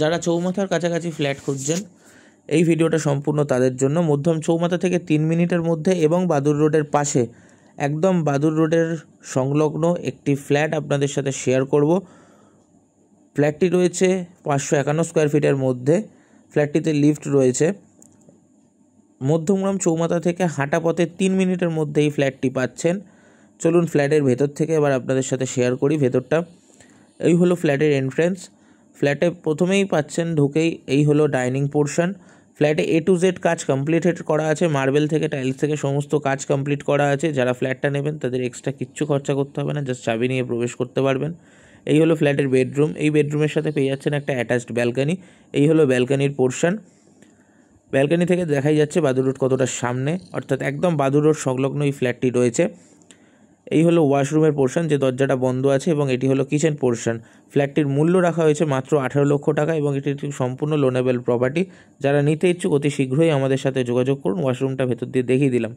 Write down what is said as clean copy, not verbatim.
যারা চৌমাথার কাছাকাছি ফ্ল্যাট খুঁজছেন এই ভিডিওটা সম্পূর্ণ তাদের জন্য। মধ্যম চৌমাথা থেকে 3 মিনিটের মধ্যে এবং বাদুর রোডের পাশে, একদম বাদুর রোডের সংলগ্ন একটি ফ্ল্যাট আপনাদের সাথে শেয়ার করব। ফ্ল্যাটটি রয়েছে 551 স্কোয়ার ফিটের মধ্যে। ফ্ল্যাটটিতে লিফট রয়েছে। মধ্যমগ্রাম চৌমাথা থেকে হাঁটা পথে 3 মিনিটের মধ্যে এই ফ্ল্যাটটি পাচ্ছেন। চলুন ফ্ল্যাটের ভেতর থেকে এবার আপনাদের সাথে শেয়ার করি ভেতরটা। এই হলো ফ্ল্যাটের এন্ট্রেন্স। ফ্ল্যাটে প্রথমেই পাচ্ছেন ঢুকেই এই হলো ডাইনিং পোর্শন। ফ্ল্যাটে A to Z কাজ কমপ্লিটেড করা আছে, মার্বেল থেকে টাইলস থেকে সমস্ত কাজ কমপ্লিট করা আছে। যারা ফ্ল্যাটটা নেবেন তাদের এক্সট্রা কিচ্ছু খরচা করতে হবে না, জাস্ট চাবি নিয়ে প্রবেশ করতে পারবেন। এই হলো ফ্ল্যাটের বেডরুম। এই বেডরুমের সাথে পেয়ে যাচ্ছেন একটা অ্যাটাচড ব্যালকনি। এই হলো ব্যালকনির পোর্শন। ব্যালকনি থেকে দেখাই যাচ্ছে বাদুর রোড কতটা সামনে, অর্থাৎ একদম বাদুর রোড সংলগ্ন এই ফ্ল্যাটটি রয়েছে। এই হলো ওয়াশরুমের পোর্শন, যে দরজাটা বন্ধ আছে, এবং এটি হলো কিচেন পোর্শন। ফ্ল্যাটটির মূল্য রাখা হয়েছে মাত্র 18 লক্ষ টাকা এবং এটি একটি সম্পূর্ণ লোনেবল প্রপার্টি। যারা নিতে ইচ্ছুক অতি শীঘ্রই আমাদের সাথে যোগাযোগ করুন। ওয়াশরুমটা ভেতর দিয়ে দেখিয়ে দিলাম।